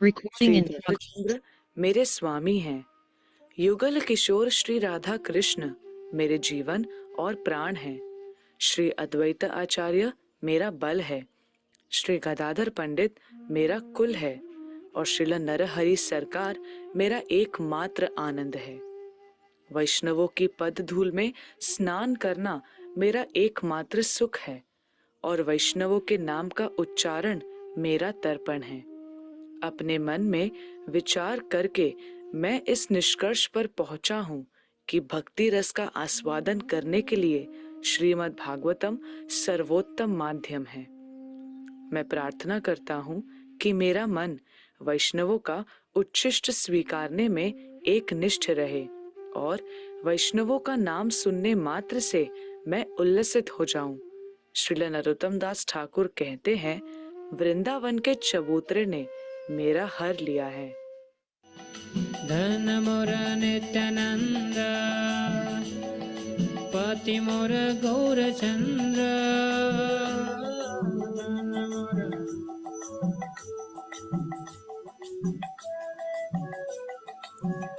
Recording Shri in progress. Dharmchandra मेरे स्वामी हैं। युगल किशोर श्री राधा कृष्ण मेरे जीवन और प्राण हैं। श्री अद्वैत आचार्य मेरा बल है। श्री गदाधर पंडित मेरा कुल है और श्रील नरहरि सरकार मेरा एकमात्र आनंद है। वैष्णवों की पद धूल में स्नान करना मेरा एकमात्र सुख है और वैष्णवों के नाम का उच्चारण मेरा तर्पण है। अपने मन में विचार करके मैं इस निष्कर्ष पर पहुंचा हूँ कि भक्ति रस का आस्वादन करने के लिए श्रीमद् भागवतम सर्वोत्तम माध्यम है। मैं प्रार्थना करता हूँ कि मेरा मन वैष्णवों का उच्छिष्ट स्वीकारने में एक निष्ठ रहे और वैष्णवों का नाम सुनने मात्र से मैं उल्लसित हो जाऊं। श्रील नरोत्तम दास ठाकुर कहते हैं, वृंदावन के चबूतरे ने मेरा हर लिया है। धन मोर नित्यानंद पति मोर गौरचंद्र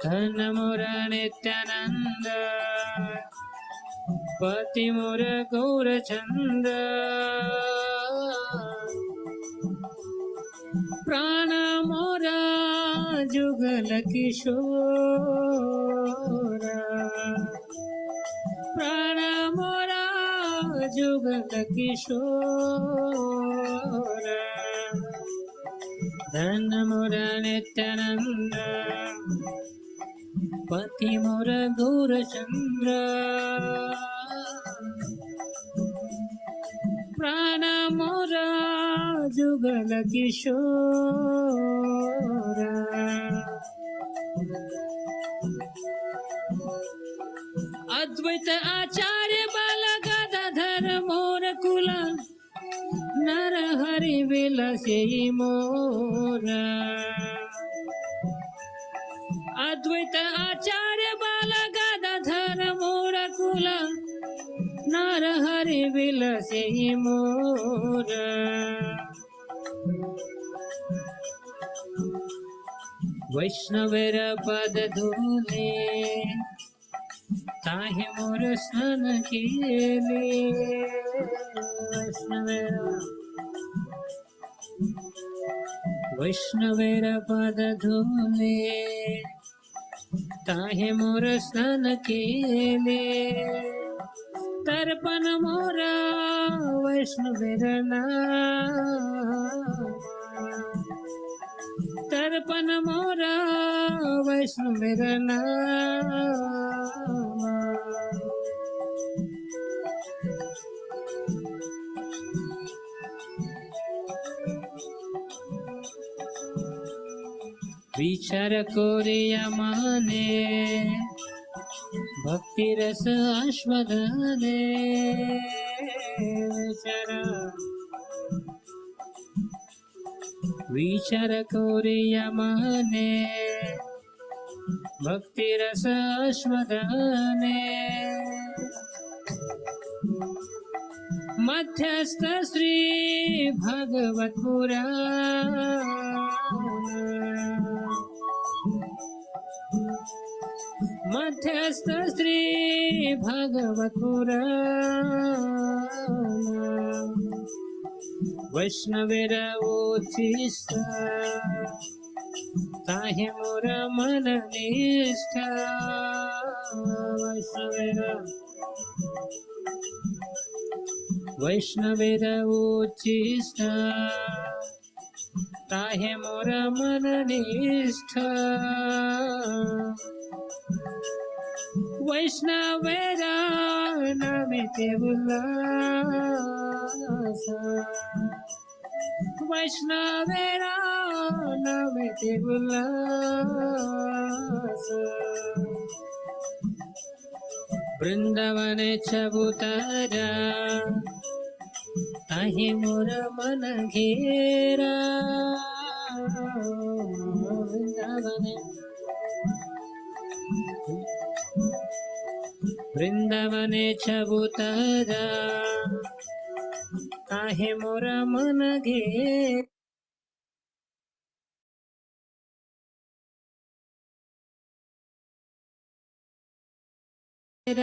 धन मोर नित्यानंद पति मोर गौरचंद्र प्राण मोरा जुगल किशोर प्राण मोरा जुगल किशोर धन मोर नित्यानंद पति मोर गौरचंद्र प्राण मोरा जुगल किशोर अद्वैत आचार्य बाल गदाधर मोर कुल नर हरि विलसे मोर अद्वैत आचार्य बाल गदाधर मोर कुल नर हरि विलसे मोर वैष्णवेर पद धूले ताहि मोर स्नान केले वैष्णवेर पद धूले ताहि मोर स्नान केले तर्पण मोरा वैष्णवेर नाम तर्पण मोरा वैष्णवेर नाम विचार कोरिया माने भक्ति रस आस्वादने विचार कोरिया माने भक्ति रस आस्वादने मध्यस्थ श्री भागवत पुराण मध्यस्थ श्री भागवत पुराण वैष्णवेर उच्छिष्ट ताहि मोर मन निष्ठ वैष्णवेर उच्छिष्ट ताहि मोर मन निष्ठ वैष्णवेर नामेते उल्लास वैष्णवेर नामेते उल्लास वृंदावने चबूतरा ताहि मोर मन घेरा वृंदावने चबूतरा ताहि मोर मन घेरा। अनुवाद।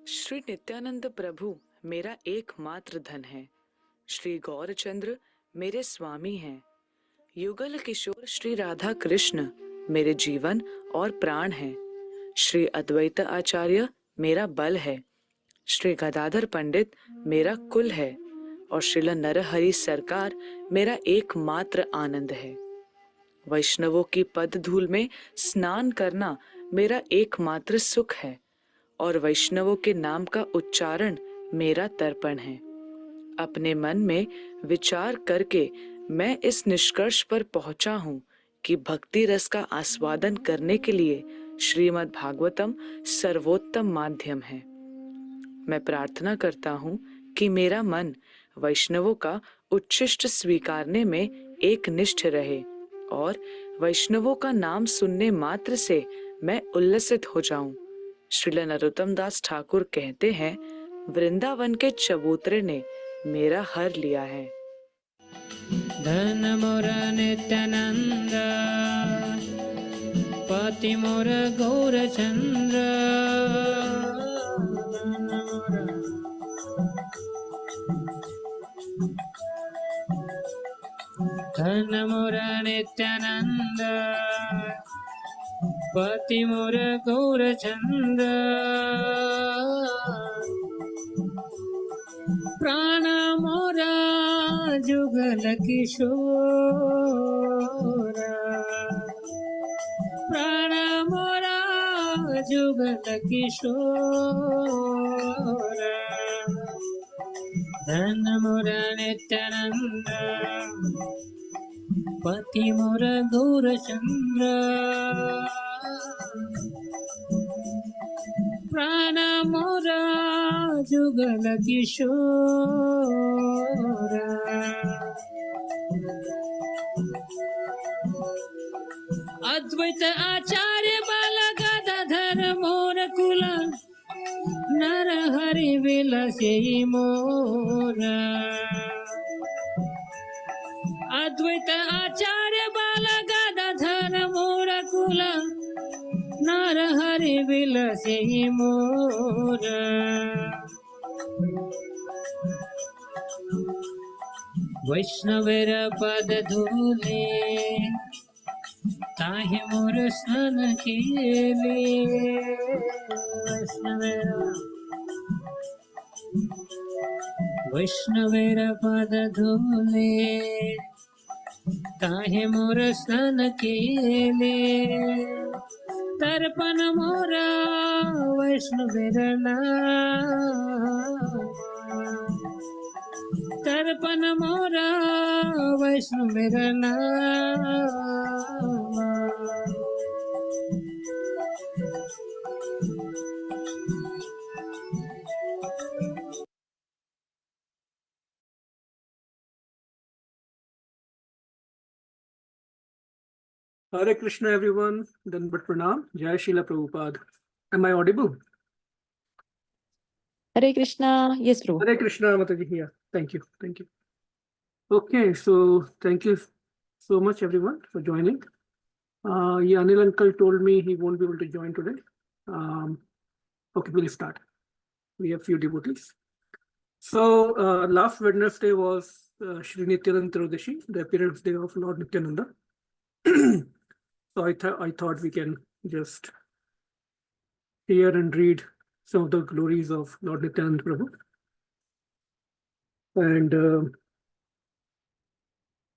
श्री नित्यानंद प्रभु मेरा एकमात्र धन है। श्री गौरचंद्र मेरे स्वामी हैं। युगल किशोर श्री राधा कृष्ण मेरे जीवन और प्राण हैं। श्री अद्वैत आचार्य मेरा बल है। श्री गदाधर पंडित मेरा कुल है और श्रील नरहरि सरकार मेरा एकमात्र आनंद है। वैष्णवों की पद धूल में स्नान करना मेरा एकमात्र सुख है और वैष्णवों के नाम का उच्चारण मेरा तर्पण है। अपने मन में विचार करके मैं इस निष्कर्ष पर पहुंचा हूं कि भक्ति रस का आस्वादन करने के लिए श्रीमद् भागवतम सर्वोत्तम माध्यम है। मैं प्रार्थना करता हूं कि मेरा मन वैष्णवों का उच्छिष्ट स्वीकारने में एक निष्ठ रहे और वैष्णवों का नाम सुनने मात्र से मैं उल्लसित हो जाऊं। श्रील नरोत्तम दास ठाकुर कहते हैं, वृंदावन के चबूतरे ने मेरा हर लिया है। धन मोर नित्यानंद पति मोर गौरचंद्र। धन मोर नित्यानंद पति मोर गौरचंद्र। प्राण मोरा जुगल किशोर। प्राण मोरा जुगल किशोर। धन मोर नित्यानंद पति मोर गौरचंद्र। प्राण मोरा जुगल किशोर। अद्वैत आचार्य बाल गदाधर मोर कुल नर हरि विलसे मोर। अद्वैत आचार्य बाल गदाधर मोर कुल नर हरि विलसे मोर। वैष्णवेर पद धूले ताहि मोर स्नान केले। वैष्णवेर पद धूले ताहि मोर स्नान केले। तर्पण मोरा वैष्णवेर नाम। तर्पण मोरा वैष्णवेर नाम। Hare Krishna, everyone. Dandavat Pranam. Jai Srila Prabhupada. Am I audible? Hare Krishna. Yes, Prabhu. Hare Krishna, Mataji. Yeah. Thank you. Thank you. Okay, so thank you so much, everyone, for joining. Yeah, Anil uncle told me he won't be able to join today. Okay, we'll start. We have few devotees. So last Wednesday was Shri Nityanand Trayodasi, the appearance day of Lord Nityananda. So I thought we can just hear and read some of the glories of Lord Nityanand Prabhu. And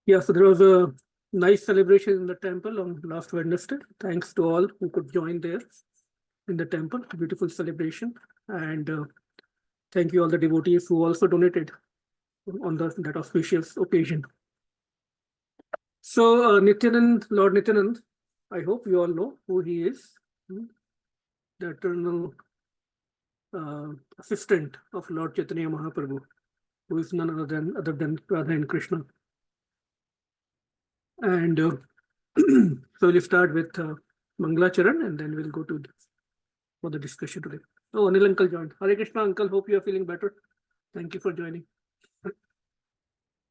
yeah, so there was a nice celebration in the temple on last Wednesday. Thanks to all who could join there in the temple. Beautiful celebration. And thank you all the devotees who also donated on that auspicious occasion. So Nityanand, Lord Nityanand, I hope you all know who he is. The eternal assistant of Lord Chaitanya Mahaprabhu, who is none other than Radha and Krishna. And So we'll start with Mangalacharan and then we'll go to for the discussion today. Oh, Anil uncle joined. Hare Krishna uncle, hope you are feeling better. Thank you for joining.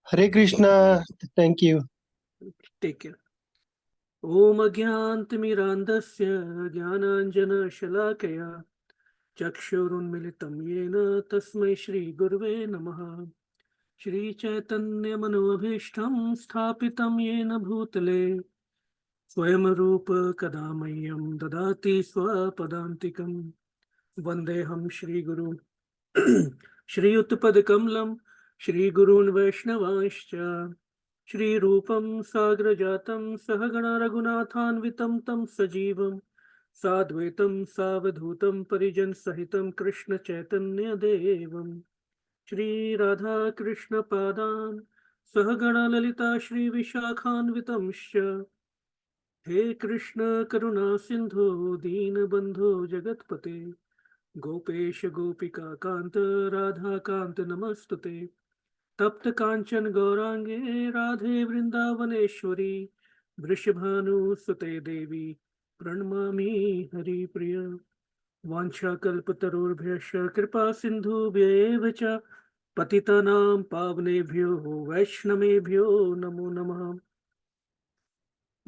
Hare Krishna. Thank you. Take care. Om Agyantimirandasya Jnananjana Chakshurunmilitam Yena Tasmai Shri Gurve Namaha Shri Chaitanya Manobhishtam Sthapitam Yena Bhutale Swayam Rupa Kadamayam Dadati Swapadantikam Vandeham Shri Guru Shri Utpadkamlam Shri Gurun Vaishnavanscha Shri Rupam Sagrajatam Sahagana Raghunathanvitam Tam Sajivam Sadvaitam Savadhutam Parijan Sahitam Krishna Chaitanya Devam Shri Radha Krishna Padan Sahagana Lalita Shri Vishakhanvitam Sha He Krishna Karuna Sindhu Deen Bandhu Jagatpate Gopesh Gopika Kanta Radha Kanta Namastute Tapta Kanchan Gaurange Radhe Vrindavaneshwari Vrishabhanu Sute Devi Pranamami Hari Priya Vancha Kalpatarurbhyascha Kripa Sindhu Bhevacha Patitanam Pavnebhyo Vaishnamebhyo Namo Namah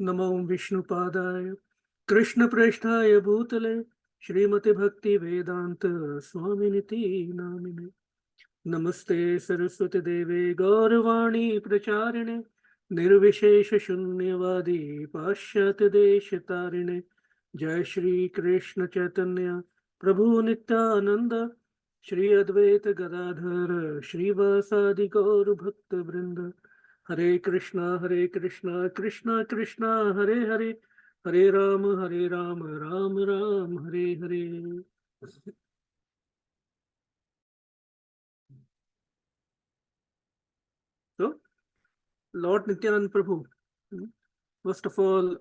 Namo Vishnu Padaya Krishna Presthaya Bhutale Srimati Bhakti Vedanta Swaminiti Namine Namaste Saraswati Deve Gauravani Pracharine Nirvishesha Shunyavadi Pashyata Deshatarine Jai Shri Krishna Chaitanya Prabhu Nityananda Shri Advaita Gadadhar Shri Vasadi Gaur Bhakta Vrinda Hare Krishna Krishna Krishna Hare Hare Hare Rama Ram Ram Hare Hare. So, Lord Nityanand Prabhu, first of all,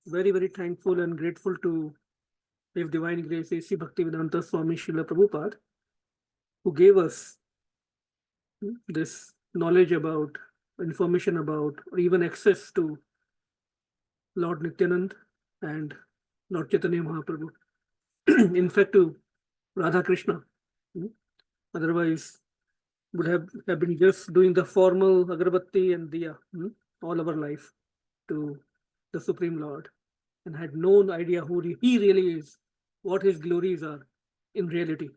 very, very thankful and grateful to His Divine Grace A.C. Bhaktivedanta Swami Srila Prabhupada, who gave us this knowledge about, information about, or even access to Lord Nityanand and Lord Chaitanya Mahaprabhu. In fact, to Radha Krishna. Otherwise, would have been just doing the formal agarbatti and diya all our life to the Supreme Lord and had no idea who he really is, what his glories are in reality.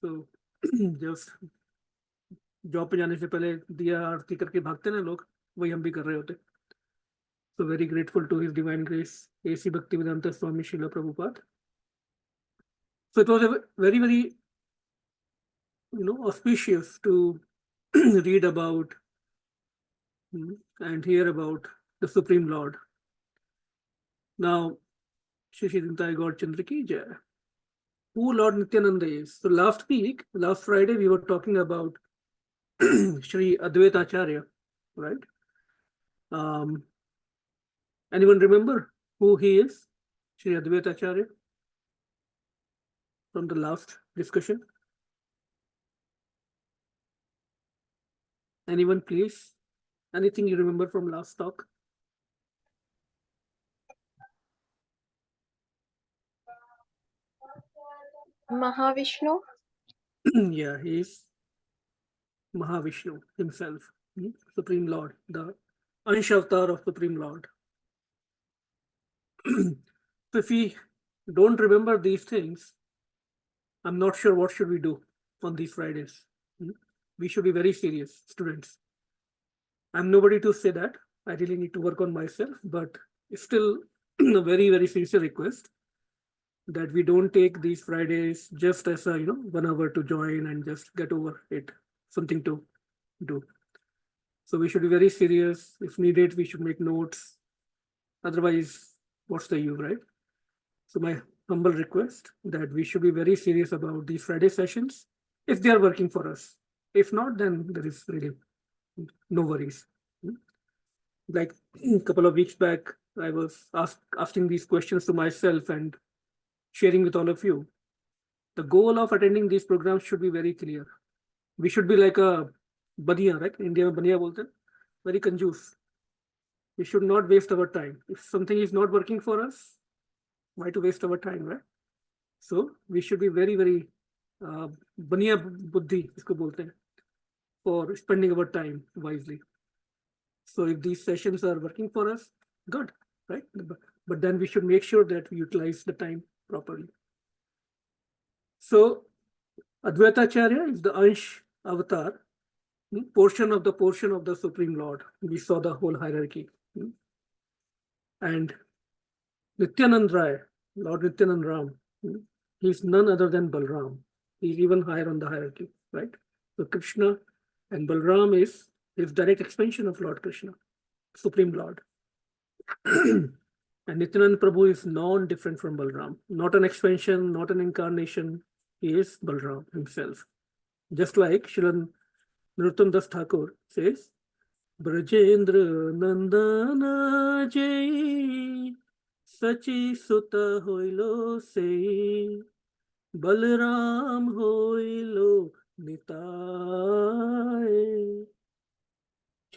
So just job पे जाने से पहले दिया आरती करके भागते ना लोग, वही हम भी कर रहे होते. So very grateful to His Divine Grace A.C. Bhaktivedanta Swami Srila Prabhupada. So it was a very, very auspicious to read about and hear about the Supreme Lord. Now, Shri Dintai God Chandra ki jai. Who Lord Nityananda is? So last Friday, we were talking about Shri Advaita Acharya, right? Anyone remember who he is? Shri Advaita Acharya from the last discussion? Anyone, please? Anything you remember from last talk? Mahavishnu. Yeah, he is Mahavishnu himself, Supreme Lord, the Ansh Avatar of Supreme Lord. So if we don't remember these things, I'm not sure what should we do on these Fridays. We should be very serious, students. I'm nobody to say that. I really need to work on myself, but it's still a very, very sincere request that we don't take these Fridays just as a 1 hour to join and just get over it, something to do. So we should be very serious. If needed, we should make notes. Otherwise, what's the use, right? So my humble request that we should be very serious about these Friday sessions if they are working for us. If not, then there is really no worries. Like a couple of weeks back, I was asking these questions to myself and sharing with all of you. The goal of attending these programs should be very clear. We should be like a baniya, right? In India, baniya bolte, very kanjoos. we should not waste our time. If something is not working for us, why to waste our time, right? So we should be very, very baniya buddhi, isko bolte hain, for spending our time wisely. So if these sessions are working for us, good, right? But then we should make sure that we utilize the time properly. So Advaita Acharya is the Ansh avatar, portion of the Supreme Lord. We saw the whole hierarchy. And Nityanand Rai, Lord Nityanand Ram, he's none other than Balram. He's even higher on the hierarchy, right? So Krishna and Balram is direct expansion of Lord Krishna, Supreme Lord. And Nityanand Prabhu is non-different from Balram, not an expansion, not an incarnation. He is Balram himself. Just like Shrilan Narottam Das Thakur says, Brajendra Nandana Jai Sachi Sutta Hoilo Sei Balram Hoilo Nitai.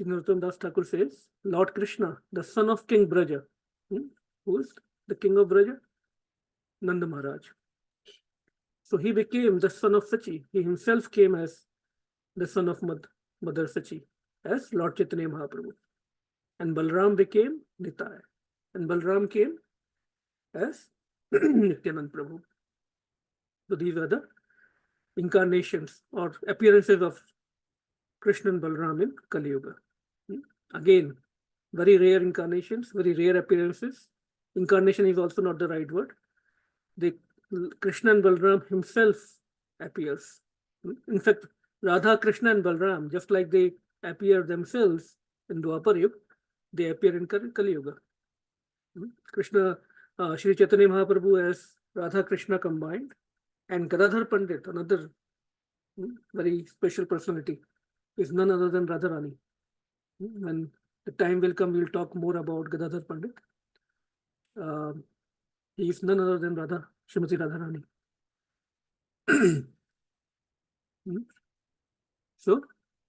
Narottam Das Thakur says, Lord Krishna, the son of King Braja. Who is the king of Braja? Nanda Maharaj. So he became the son of Sachi. He himself came as the son of Mother Sachi, as Lord Chaitanya Mahaprabhu. And Balram became Nitai. And Balram came as Nityanand Prabhu. So these are the incarnations or appearances of Krishna and Balram in Kali Yuga. Again, very rare incarnations, very rare appearances. Incarnation is also not the right word. Krishna and Balram himself appears. In fact, Radha, Krishna and Balram, just like they appear themselves in Dwapar Yuga, they appear in Kali Yuga. Krishna, Sri Chaitanya Mahaprabhu as Radha Krishna combined, and Gadadhar Pandit, another very special personality, is none other than Radharani. When the time will come, we'll talk more about Gadadhar Pandit. He is none other than Radha, Srimati Radharani. So,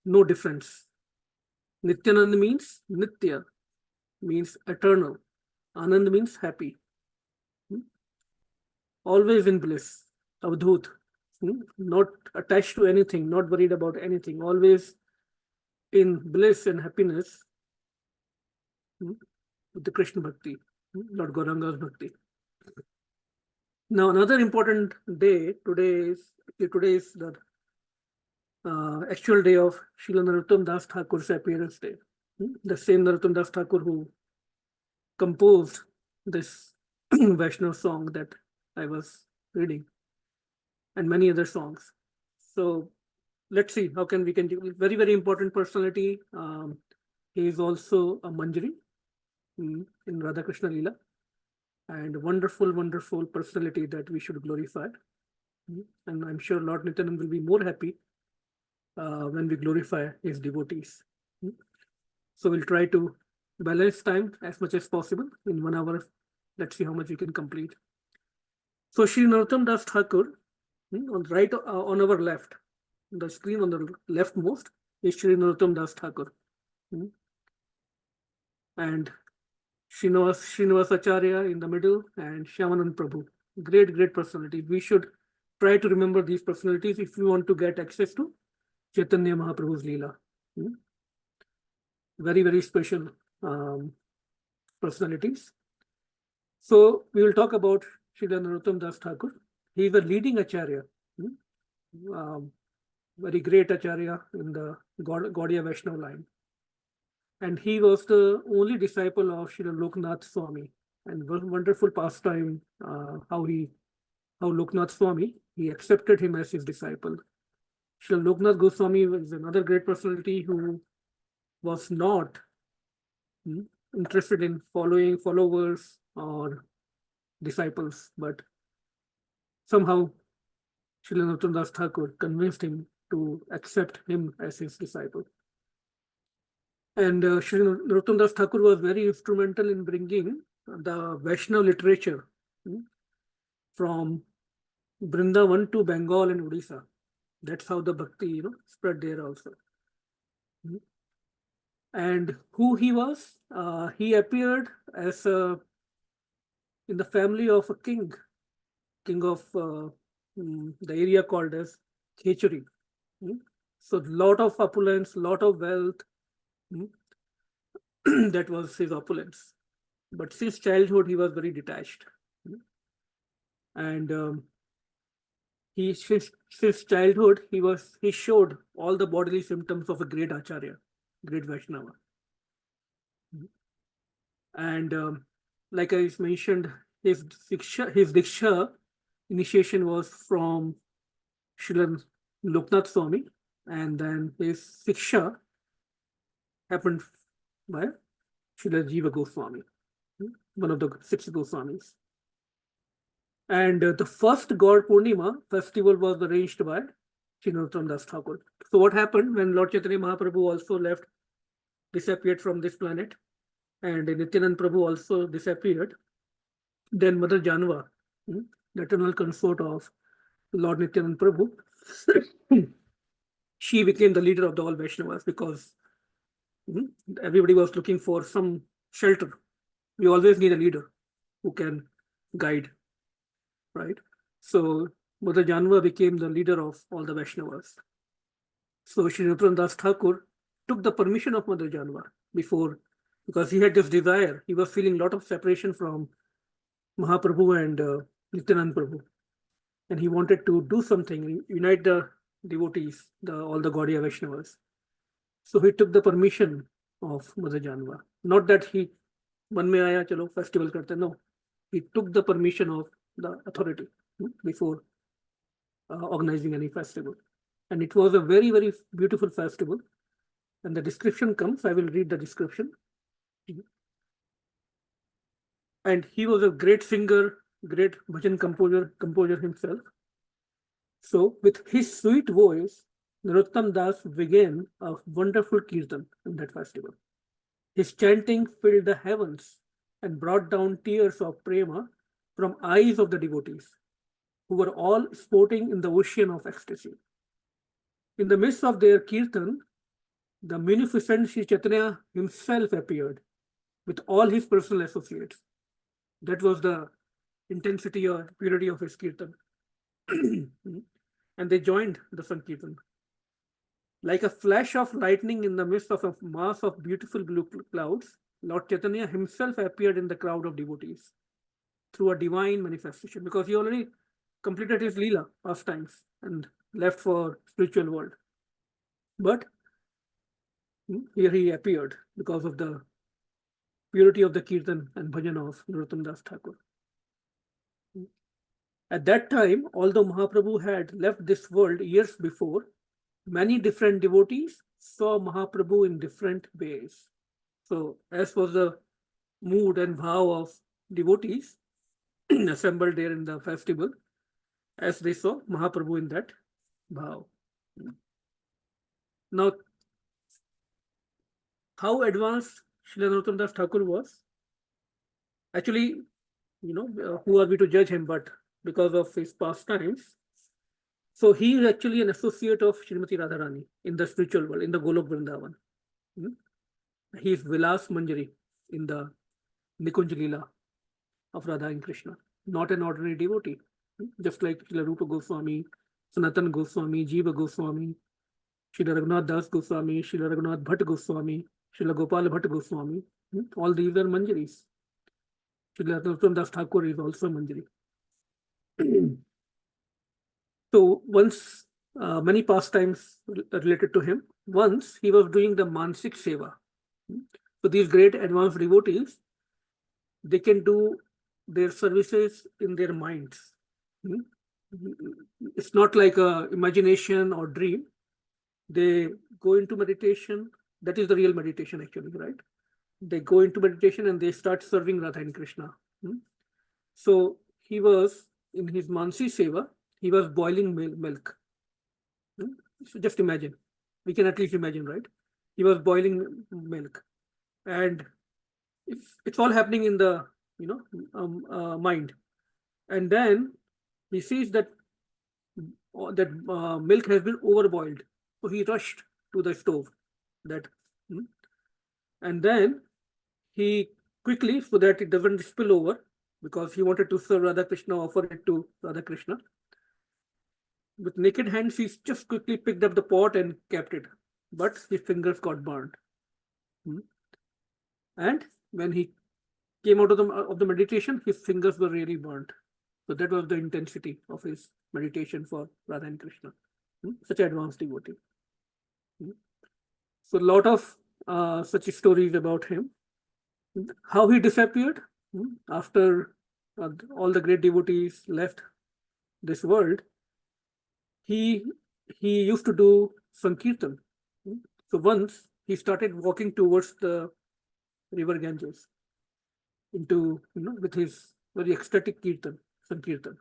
no difference. Nityanand means Nitya, means eternal. Anand means happy. Always in bliss. Avadhut. Not attached to anything, not worried about anything. Always in bliss and happiness with the Krishna Bhakti, Lord Gauranga's Bhakti. Now, another important day, today is the actual day of Srila Narottam Das Thakur's appearance day. The same Narottam Das Thakur who composed this Vaishnav song that I was reading, and many other songs. So let's see how we can do. Very, very important personality. He is also a Manjari in Radha Krishna Leela, and wonderful, wonderful personality that we should glorify. And I'm sure Lord Nityanand will be more happy when we glorify his devotees. So we'll try to balance time as much as possible in 1 hour. Let's see how much we can complete. So Sri Narottam Das Thakur, on our left, the screen on the leftmost is Sri Narottam Das Thakur. And Srinivas Acharya in the middle, and Shyamanand Prabhu. Great, great personality. We should try to remember these personalities if we want to get access to Chaitanya Mahaprabhu's Leela. Very, very special personalities. So we will talk about Srila Narottam Das Thakur. He is a leading Acharya, very great Acharya in the Gaudiya Vaishnava line. And he was the only disciple of Srila Loknath Swami. And wonderful pastime, how Loknath Swami, he accepted him as his disciple. Srila Loknath Goswami was another great personality who was not interested in followers or disciples, but somehow Srila Narottam Das Thakur convinced him to accept him as his disciple. And Srila Narottam Das Thakur was very instrumental in bringing the Vaishnava literature from Vrindavan to Bengal and Odisha. That's how the bhakti, spread there also. And who he was? He appeared as in the family of a king of the area called as Khechuri. So lot of opulence, lot of wealth. That was his opulence. But since childhood, he was very detached. And since childhood, he showed all the bodily symptoms of a great Acharya, great Vaishnava. And like I mentioned, his Diksha initiation was from Srila Loknath Swami, and then his Siksha happened by Srila Jiva Goswami, one of the 6 Goswamis. And the first God Purnima festival was arranged by Nityanand Das Thakur. So what happened when Lord Chaitanya Mahaprabhu also disappeared from this planet, and Nityanand Prabhu also disappeared, then Mother Janva, the eternal consort of Lord Nityanand Prabhu, she became the leader of the all Vaishnavas, because everybody was looking for some shelter. We always need a leader who can guide, right? So Mother Janva became the leader of all the Vaishnavas. So Shri Nityanand Das Thakur took the permission of Mother Janva before, because he had this desire. He was feeling a lot of separation from Mahaprabhu and Nityanand Prabhu. And he wanted to do something, unite the devotees, all the Gaudiya Vaishnavas. So he took the permission of Mother Janva. Not that he, man mein aaya, chalo, festival karte. No. He took the permission of the authority before organizing any festival. And it was a very, very beautiful festival. And the description comes, I will read the description. And he was a great singer, great bhajan composer himself. So with his sweet voice, Narottam Das began a wonderful kirtan in that festival. His chanting filled the heavens and brought down tears of prema from eyes of the devotees, who were all sporting in the ocean of ecstasy. In the midst of their kirtan, the munificent Sri Chaitanya himself appeared with all his personal associates. That was the intensity or purity of his kirtan. And they joined the Sankirtan. Like a flash of lightning in the midst of a mass of beautiful blue clouds, Lord Chaitanya himself appeared in the crowd of devotees through a divine manifestation, because he already completed his Leela pastimes and left for spiritual world. But here he appeared because of the purity of the Kirtan and Bhajan of Narottam Das Thakur. At that time, although Mahaprabhu had left this world years before, many different devotees saw Mahaprabhu in different ways. So, as was the mood and vow of devotees assembled there in the festival, as they saw Mahaprabhu in that vow. Now, how advanced Srila Narottam Das Thakur was? Actually, who are we to judge him, but because of his pastimes. So he is actually an associate of Srimati Radharani in the spiritual world, in the Golok Vrindavan. He is Vilas Manjari in the Nikunj Leela of Radha and Krishna, not an ordinary devotee. Just like Srila Rupa Goswami, Sanatan Goswami, Jiva Goswami, Srila Raghunath Das Goswami, Srila Raghunath Bhatt Goswami, Srila Gopal Bhatt Goswami. All these are Manjaris. Srila Narottam Das Thakur is also Manjari. So once, many pastimes related to him. Once he was doing the Mansik Seva. So these great advanced devotees, they can do their services in their minds. It's not like a imagination or dream. They go into meditation. That is the real meditation actually, right? They go into meditation and they start serving Radha and Krishna. So he was, in his Mansi Seva, he was boiling milk. So just imagine. We can at least imagine, right? He was boiling milk. And it's all happening in the mind. And then he sees that milk has been overboiled. So he rushed to the stove. And then he quickly, so that it doesn't spill over, because he wanted to serve Radha Krishna, offer it to Radha Krishna. With naked hands, he just quickly picked up the pot and kept it, but his fingers got burned. And when he came out of the meditation, his fingers were really burnt. So that was the intensity of his meditation for Radha and Krishna. Such an advanced devotee. So a lot of such stories about him. How he disappeared after all the great devotees left this world. He used to do Sankirtan. So once he started walking towards the river Ganges with his very ecstatic Sankirtan.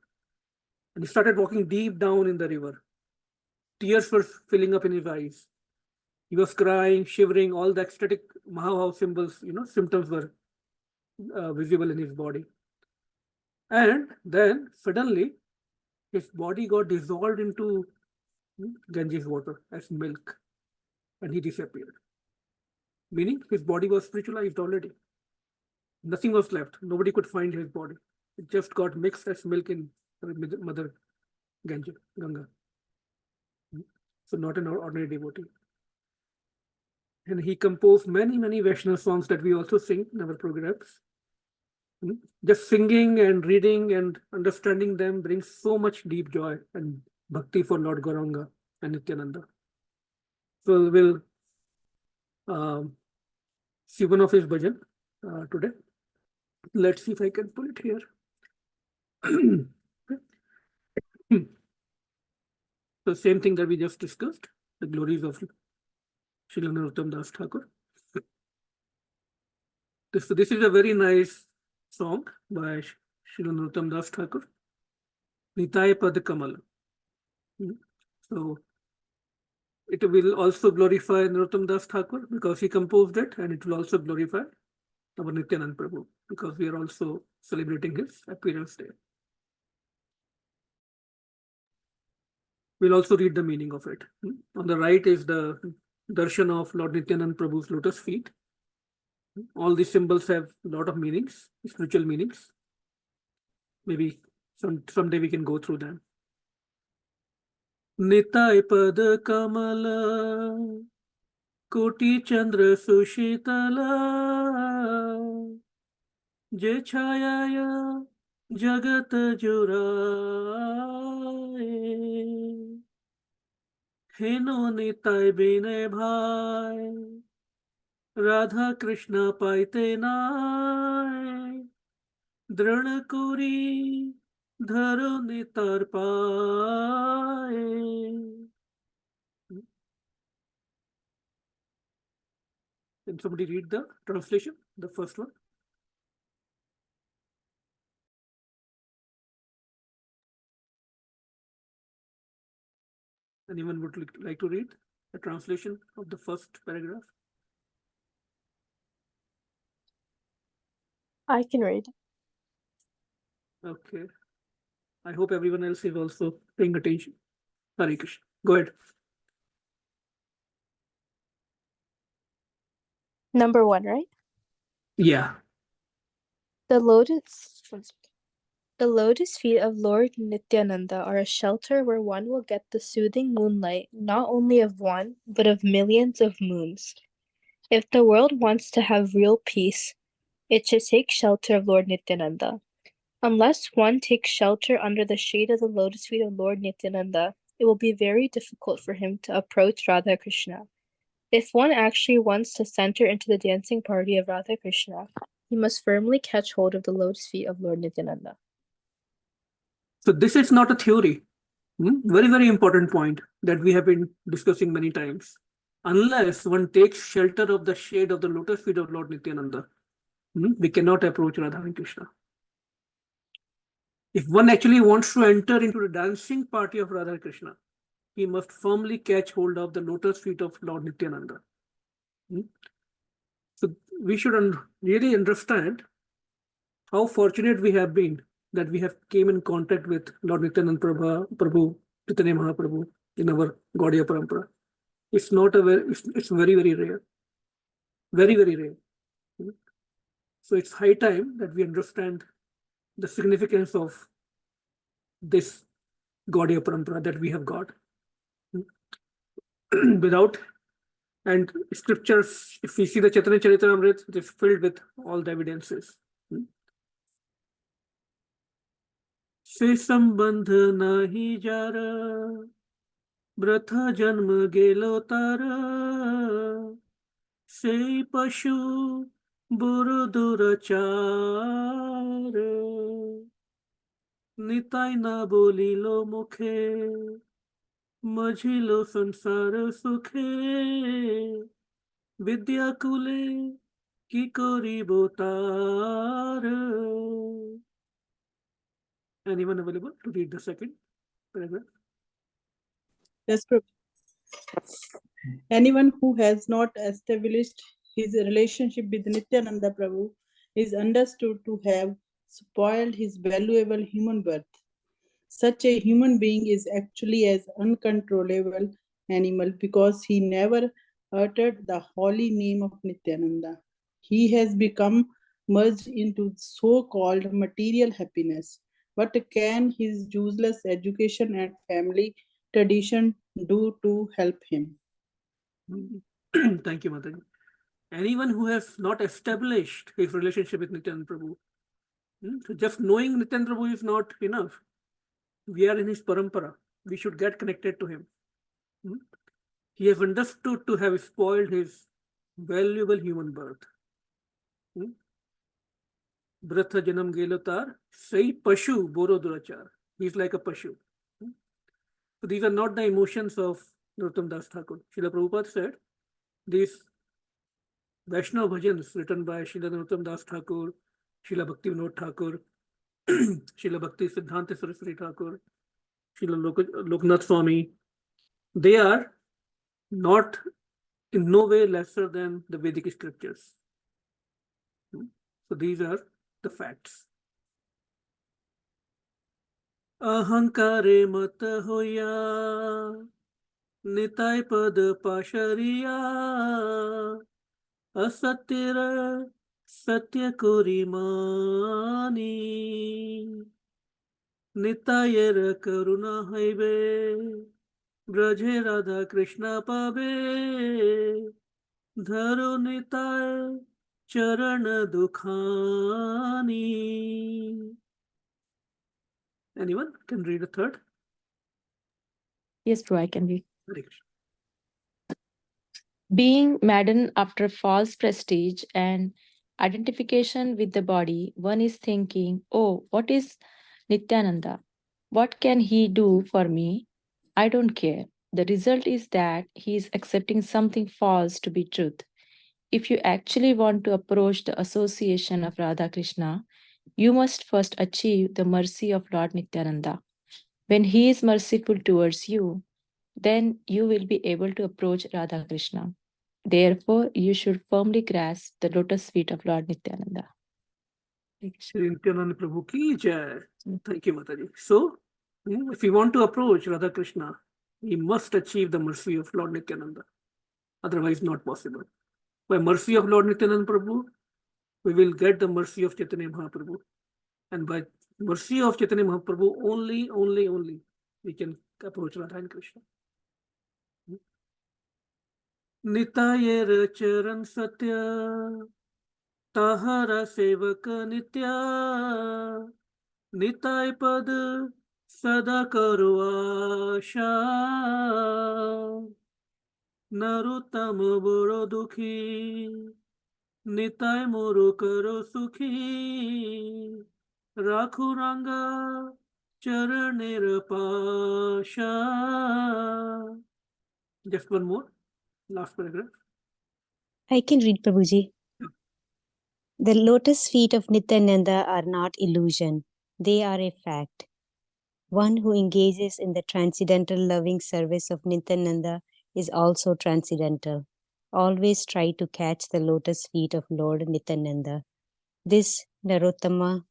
And he started walking deep down in the river. Tears were filling up in his eyes. He was crying, shivering, all the ecstatic Mahabhav symbols, symptoms were visible in his body. And then suddenly his body got dissolved into Ganges water as milk, and he disappeared. Meaning his body was spiritualized already. Nothing was left. Nobody could find his body. It just got mixed as milk in Mother Ganga. So not an ordinary devotee. And he composed many, many Vaishnava songs that we also sing in our programs. Just singing and reading and understanding them brings so much deep joy and bhakti for Lord Gauranga and Nityananda. So we'll see one of his bhajan today. Let's see if I can pull it here. The same thing that we just discussed, the glories of Srila Narottam Das Thakur. This is a very nice song by Srila Narottam Das Thakur, Nitai Pad Kamal. So it will also glorify Narottam Das Thakur because he composed it, and it will also glorify our Nityanand Prabhu because we are also celebrating his appearance day. We'll also read the meaning of it. On the right is the darshan of Lord Nityanand Prabhu's lotus feet. All these symbols have a lot of meanings, spiritual meanings. Maybe someday we can go through them. Nitai pada kamala koti chandra sushitala je chayaya jagat juraye heno nitai bine bhai Radha Krishna paite nai dran kuri dharo nitar pae. Can somebody read the translation, the first one? Anyone would like to read the translation of the first paragraph? I can read. Okay. I hope everyone else is also paying attention. Hare Krishna. Go ahead. Number 1, right? Yeah. The lotus feet of Lord Nityananda are a shelter where one will get the soothing moonlight not only of one, but of millions of moons. If the world wants to have real peace, it should take shelter of Lord Nityananda. Unless one takes shelter under the shade of the lotus feet of Lord Nityananda, it will be very difficult for him to approach Radha Krishna. If one actually wants to center into the dancing party of Radha Krishna, he must firmly catch hold of the lotus feet of Lord Nityananda. So this is not a theory. Very, very important point that we have been discussing many times. Unless one takes shelter of the shade of the lotus feet of Lord Nityananda, we cannot approach Radha and Krishna. If one actually wants to enter into the dancing party of Radha and Krishna, he must firmly catch hold of the lotus feet of Lord Nityananda. So we should really understand how fortunate we have been that we have came in contact with Lord Nityanand Prabhu, Chaitanya Mahaprabhu in our Gaudiya Parampara. It's not it's very, very rare. Very, very rare. So it's high time that we understand the significance of this Gaudiya Parampara that we have got. Without, and scriptures, if we see the Chaitanya Charitamrita, it is filled with all the evidences. Se sambandh nahi jara, bratha janma gelo tara, sei pashu buru durachar, nitai na bolilo mukhe, majhilo sansar sukhe, vidya kule ki kori botar. Anyone available to read the second paragraph? Yes, Prabhu. Anyone who has not established his relationship with Nityananda Prabhu is understood to have spoiled his valuable human birth. Such a human being is actually an uncontrollable animal because he never uttered the holy name of Nityananda. He has become merged into so-called material happiness. What can his useless education and family tradition do to help him? Thank you, Mataji. Anyone who has not established his relationship with Nityananda Prabhu, so just knowing Nityananda Prabhu is not enough. We are in his parampara. We should get connected to him. He has understood to have spoiled his valuable human birth. Bratha janam gelotar, sai pashu boro durachar. He is like a pashu. So these are not the emotions of Narottam Das Thakur. Srila Prabhupada said, these Vaishnava bhajans written by Srila Narottam Das Thakur, Srila Bhakti Vinod Thakur, Srila Bhakti Siddhanta Saraswati Thakur, Srila Loknath Swami, they are not in no way lesser than the Vedic scriptures. So these are the facts. Ahankare mata hoya, nitai pad pashariya, asatyara satya korimani, nitayera karuna haibe, ब्रजे Radha Krishna पावे धरो निताय चरण दुखानी. Anyone can read a third? Yes, true, I can read. Hare Krishna. Being maddened after false prestige and identification with the body, one is thinking, oh, what is Nityananda? What can he do for me? I don't care. The result is that he is accepting something false to be truth. If you actually want to approach the association of Radha Krishna, you must first achieve the mercy of Lord Nityananda. When he is merciful towards you, then you will be able to approach Radha Krishna. Therefore, you should firmly grasp the lotus feet of Lord Nityananda. Shri Nityananda Prabhu ki jai. Thank you, Mataji. So, if we want to approach Radha Krishna, we must achieve the mercy of Lord Nityananda. Otherwise, not possible. By mercy of Lord Nityananda Prabhu, we will get the mercy of Chaitanya Mahaprabhu. And by mercy of Chaitanya Mahaprabhu, only, we can approach Radha and Krishna. Nitayera charan satya, tahara sevaka nitya, nitay pad sada karo asha, naruttam boro dukhi, nitay moro karo sukhi, rakhu ranga charanera pasha. Just one more, last paragraph. I can read, Prabhuji. The lotus feet of Nityananda are not illusion. They are a fact. One who engages in the transcendental loving service of Nityananda is also transcendental. Always try to catch the lotus feet of Lord Nityananda. This Narottama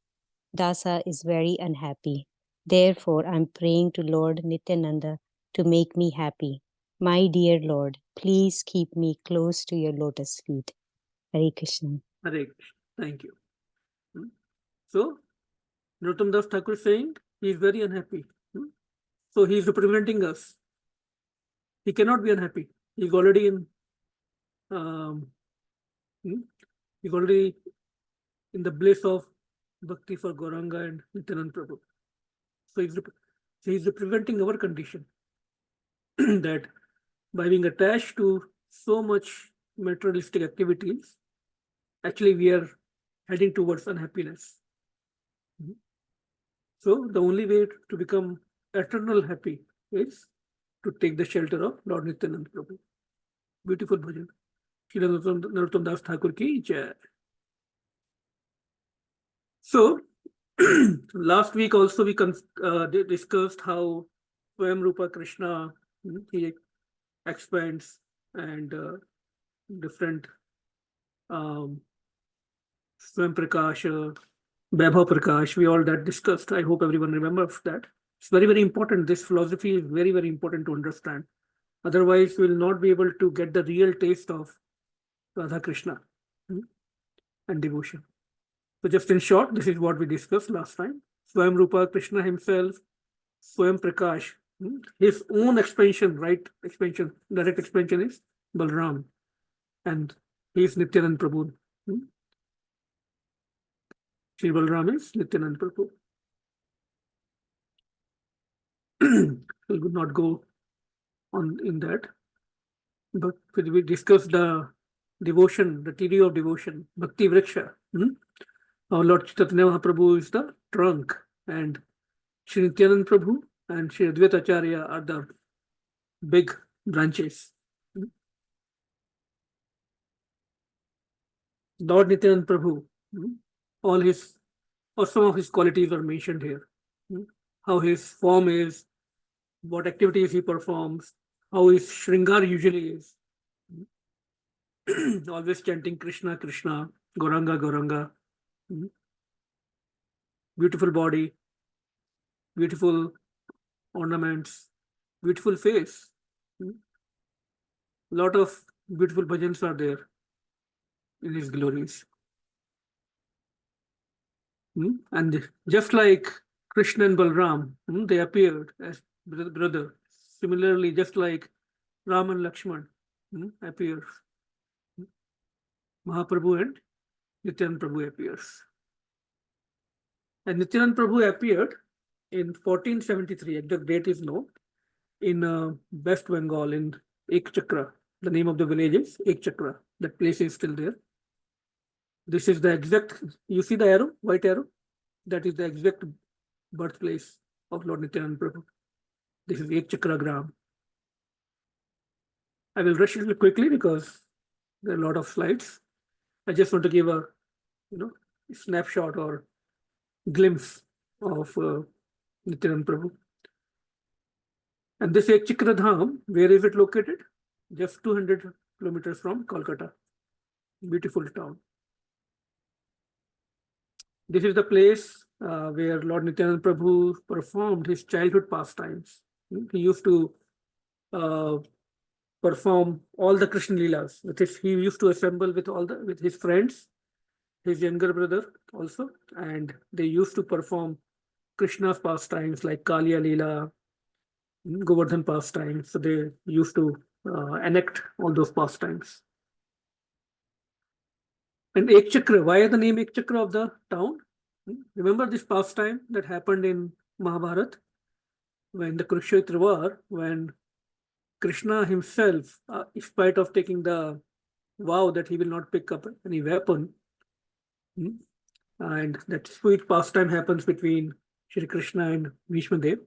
Dasa is very unhappy. Therefore, I am praying to Lord Nityananda to make me happy. My dear Lord, please keep me close to your lotus feet. Hare Krishna. Hare Krishna. Thank you. So, Narottam Das Thakur is saying he is very unhappy. So he is representing us. He cannot be unhappy. He is already in. He's already in the bliss of bhakti for Gauranga and Nityanand Prabhu. So he's representing our condition that by being attached to so much materialistic activities, actually we are heading towards unhappiness. So the only way to become eternal happy is to take the shelter of Lord Nityanand Prabhu. Beautiful bhajan. Srila Narottam Das Thakur ki jai. So last week also we discussed how Swayam Rupa Krishna, he expands and different Swayam Prakash, Vaibhav Prakash, we all that discussed. I hope everyone remembers that. It's very, very important. This philosophy is very, very important to understand. Otherwise, we will not be able to get the real taste of Radha Krishna and devotion. So just in short, this is what we discussed last time. Swayam Rupa Krishna himself, Swayam Prakash, his own expansion, direct expansion is Balram, and he is Nityanand Prabhu. Sri Balram is Nityanand Prabhu. We would not go on in that, but we discussed the devotion, the theory of devotion, Bhakti Vriksha. Our Lord Chaitanya Mahaprabhu is the trunk, and Sri Nityanand Prabhu and Sri Advaita Acharya are the big branches. Lord Nityanand Prabhu, some of his qualities are mentioned here. How his form is, what activities he performs, how his Shringar usually is. Always chanting Krishna, Krishna, Gauranga, Gauranga. Beautiful body, beautiful ornaments, beautiful face. Lot of beautiful bhajans are there in his glories. And just like Krishna and Balram, they appeared as brother. Similarly, just like Ram and Lakshman appear, Mahaprabhu and Nityanand Prabhu appears. And Nityanand Prabhu appeared in 1473, exact date is known, in West Bengal in Ekchakra. The name of the village is Ekchakra. That place is still there. This is the exact, you see the arrow, white arrow? That is the exact birthplace of Lord Nityanand Prabhu. This is Ekchakra Gram. I will rush it quickly because there are a lot of slides. I just want to give a snapshot or glimpse of Nityanand Prabhu. And this Ekchakra Dham, where is it located? Just 200 kilometers from Kolkata. Beautiful town. This is the place where Lord Nityanand Prabhu performed his childhood pastimes. He used to perform all the Krishna Leelas. He used to assemble with his friends, his younger brother also, and they used to perform Krishna's pastimes like Kaliya Leela, Govardhan pastimes. So they used to enact all those pastimes. And Ekchakra, why the name Ekchakra of the town? Remember this pastime that happened in Mahabharata when the Kurukshetra war, when Krishna himself, in spite of taking the vow that he will not pick up any weapon, and that sweet pastime happens between Shri Krishna and Bhishma Dev,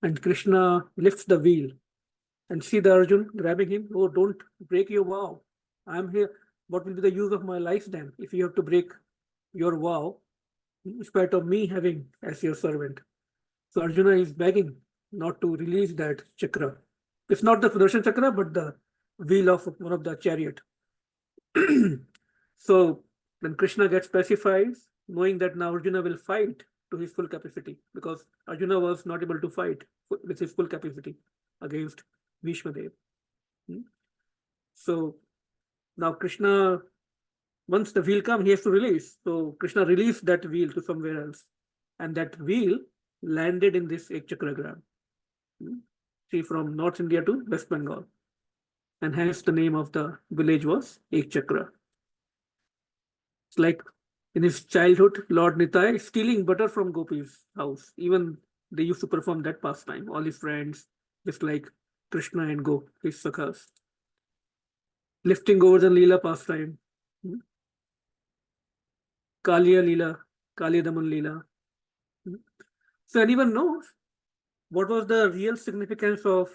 and Krishna lifts the wheel and see the Arjun grabbing him. Oh, don't break your vow. I'm here. What will be the use of my life then if you have to break your vow in spite of me having as your servant? So Arjuna is begging not to release that chakra. It's not the Sudarshan chakra, but the wheel of one of the chariot. So when Krishna gets pacified, knowing that now Arjuna will fight to his full capacity, because Arjuna was not able to fight with his full capacity against Bhishma Dev. So now Krishna once the wheel comes, he has to release. So Krishna released that wheel to somewhere else. And that wheel landed in this Ekchakragram. See, from North India to West Bengal. And hence the name of the village was Ekchakra. It's like in his childhood, Lord Nitai stealing butter from Gopi's house. Even they used to perform that pastime, all his friends, just like Krishna and Go, his sakhas. Lifting over the Leela pastime. Kaliya Leela, Kaliya Daman Leela. So anyone knows what was the real significance of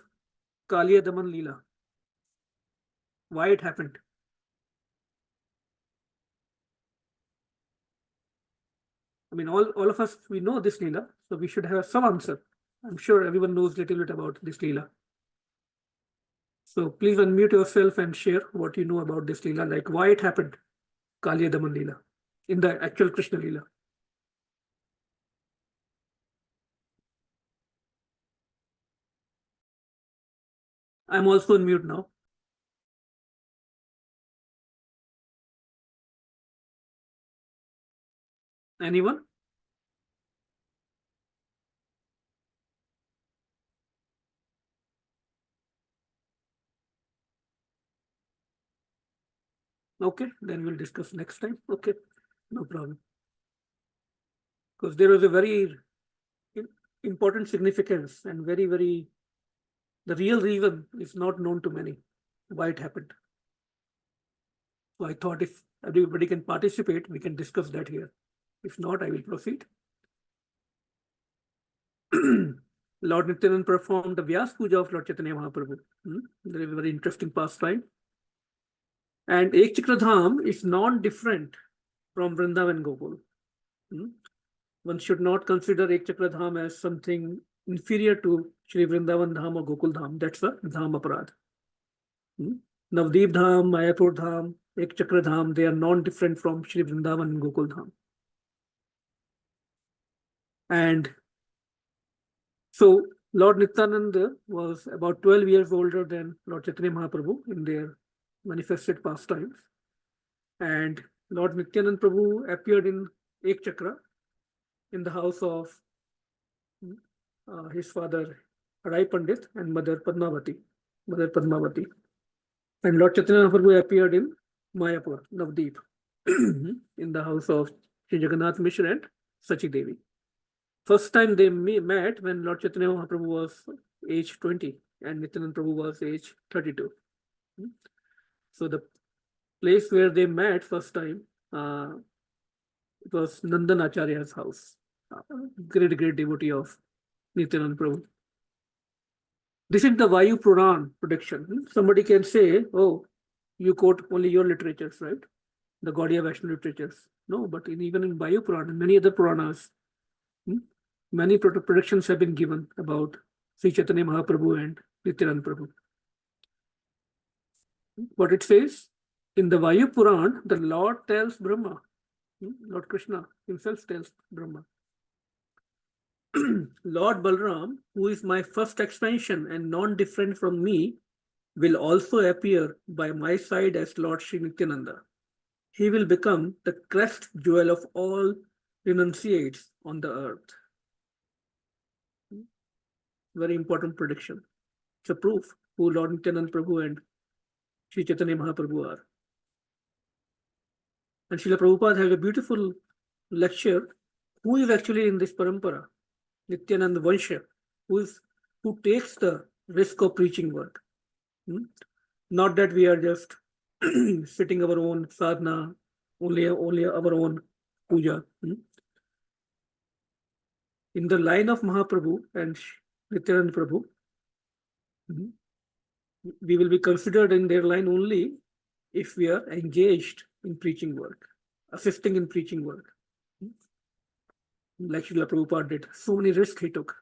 Kaliya Daman Leela? Why it happened? I mean, all of us, we know this Leela, so we should have some answer. I'm sure everyone knows a little bit about this Leela. So please unmute yourself and share what you know about this Leela, like why it happened, Kaliya Daman Leela, in the actual Krishna Leela. I'm also on mute now. Anyone? Okay, then we'll discuss next time. Okay, no problem. Because there was a very important significance and the real reason is not known to many why it happened. So I thought if everybody can participate, we can discuss that here. If not, I will proceed. Lord Nityanand performed the Vyas Puja of Lord Chaitanya Mahaprabhu. There is a very interesting pastime. And Ekchakra Dham is non-different from Vrindavan Gokul. One should not consider Ekchakra Dham as something inferior to Shri Vrindavan Dham or Gokul Dham. That's a Dham Aparad. Navdeep Dham, Mayapur Dham, Ekchakra Dham, they are non-different from Shri Vrindavan and Gokul Dham. And so Lord Nityananda was about 12 years older than Lord Chaitanya Mahaprabhu in their manifested pastimes. And Lord Nityanand Prabhu appeared in Ekchakra in the house of his father Rai Pandit and Mother Padmavati. And Lord Chaitanya Mahaprabhu appeared in Mayapur, Navdeep, in the house of Sri Jagannath Mishra and Sachi Devi. First time they met when Lord Chaitanya Mahaprabhu was age 20 and Nityanand Prabhu was age 32. So the place where they met first time, it was Nandan Acharya's house, great devotee of Nityanand Prabhu. This is the Vayu Puran prediction. Somebody can say, oh, you quote only your literatures, right? The Gaudiya Vaishnava literatures. No, but even in Vayu Puran and many other Puranas, many predictions have been given about Sri Chaitanya Mahaprabhu and Nityanand Prabhu. What it says, in the Vayu Puran, the Lord tells Brahma, Lord Krishna himself tells Brahma, Lord Balram, who is my first expansion and non-different from me, will also appear by my side as Lord Sri Nityananda. He will become the crest jewel of all renunciates on the earth. Very important prediction. It's a proof who Lord Nityanand Prabhu and Sri Chaitanya Mahaprabhu are. And Srila Prabhupada has a beautiful lecture, who is actually in this parampara, Nityananda Vansha, who takes the risk of preaching work. Not that we are just sitting our own sadhana, only our own puja. In the line of Mahaprabhu and Nityananda Prabhu, we will be considered in their line only if we are engaged in preaching work, assisting in preaching work. Like Srila Prabhupada did, so many risks he took.